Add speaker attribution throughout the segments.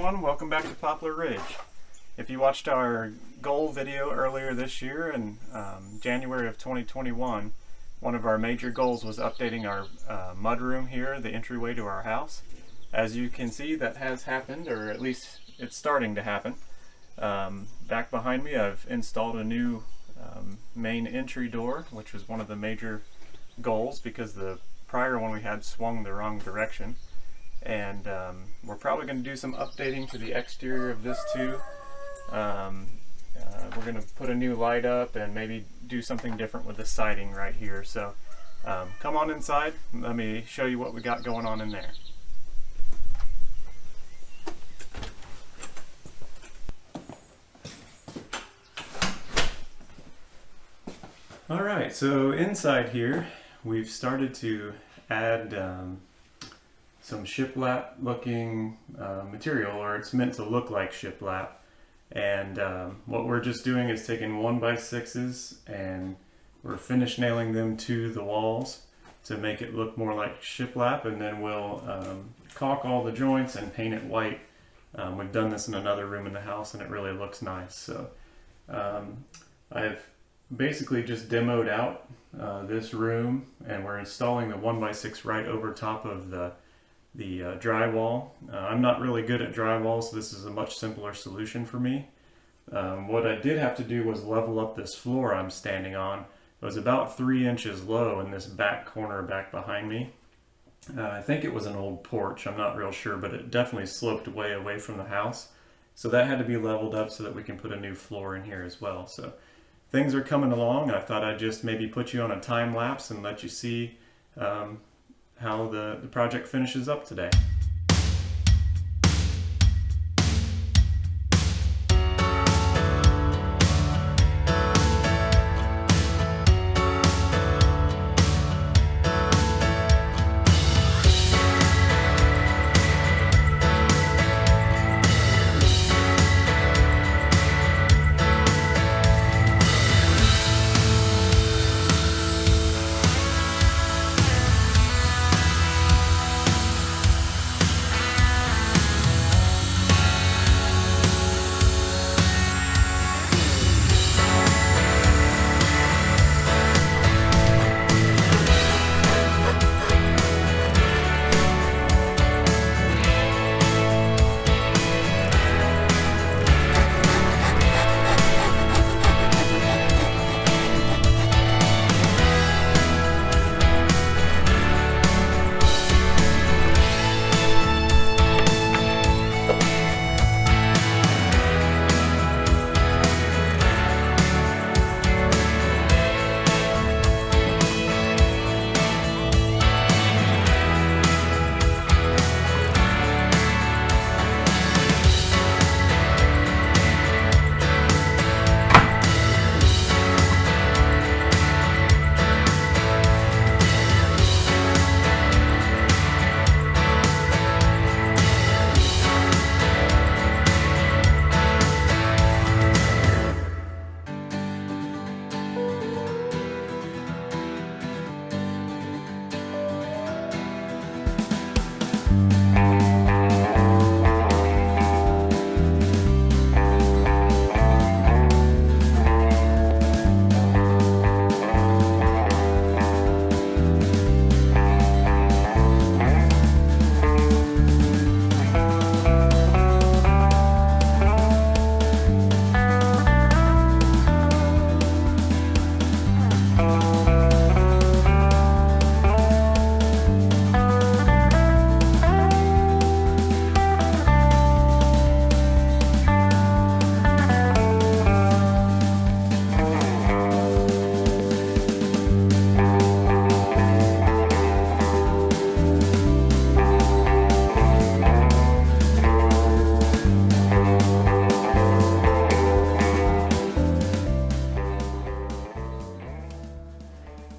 Speaker 1: everyone, welcome back to Poplar Ridge. If you watched our goal video earlier this year in January of 2021, one of our major goals was updating our mudroom here, the entryway to our house. As you can see, that has happened, or at least it's starting to happen. Back behind me I've installed a new main entry door, which was one of the major goals because the prior one we had swung the wrong direction. And we're probably going to do some updating to the exterior of this too. We're going to put a new light up and maybe do something different with the siding right here. So come on inside, let me show you what we got going on in there. Alright, so inside here we've started to add some shiplap looking material, or it's meant to look like shiplap. And what we're just doing is taking 1x6s and we're finish nailing them to the walls to make it look more like shiplap, and then we'll caulk all the joints and paint it white. We've done this in another room in the house and it really looks nice. So I've basically just demoed out this room, and we're installing the 1x6 right over top of the drywall. I'm not really good at drywall, so this is a much simpler solution for me. What I did have to do was level up this floor I'm standing on. It was about 3 inches low in this back corner back behind me. I think it was an old porch, I'm not real sure, but it definitely sloped way away from the house. So that had to be leveled up so that we can put a new floor in here as well. So things are coming along. I thought I'd just maybe put you on a time lapse and let you see how the project finishes up today.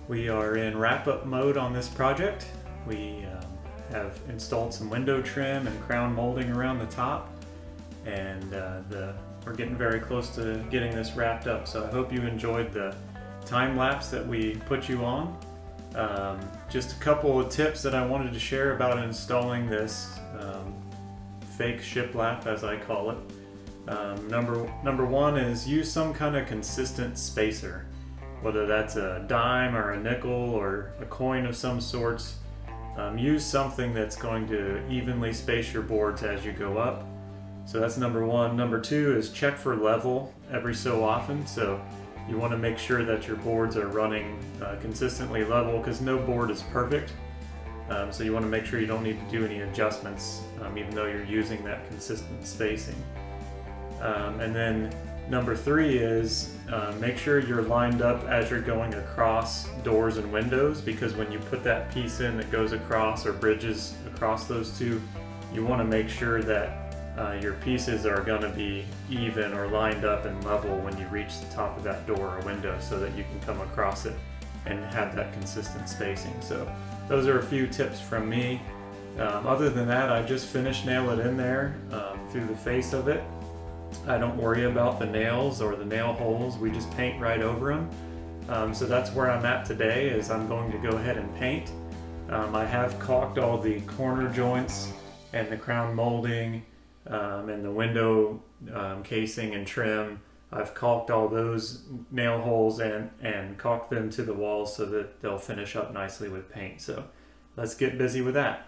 Speaker 1: We are in wrap-up mode on this project. We have installed some window trim and crown molding around the top, and we're getting very close to getting this wrapped up. So I hope you enjoyed the time lapse that we put you on. Just a couple of tips that I wanted to share about installing this fake shiplap, as I call it. Number one is use some kind of consistent spacer, whether that's a dime or a nickel or a coin of some sorts. Use something that's going to evenly space your boards as you go up. So that's number one. Number two is check for level every so often. So you want to make sure that your boards are running consistently level, because no board is perfect. So you want to make sure you don't need to do any adjustments, even though you're using that consistent spacing. And then number three is make sure you're lined up as you're going across doors and windows, because when you put that piece in that goes across or bridges across those two, you want to make sure that your pieces are going to be even or lined up and level when you reach the top of that door or window, so that you can come across it and have that consistent spacing. So those are a few tips from me. Other than that, I just finish nail it in there through the face of it. I don't worry about the nails or the nail holes. We just paint right over them. So that's where I'm at today, is I'm going to go ahead and paint. I have caulked all the corner joints and the crown molding and the window casing and trim. I've caulked all those nail holes and caulked them to the walls so that they'll finish up nicely with paint. So let's get busy with that.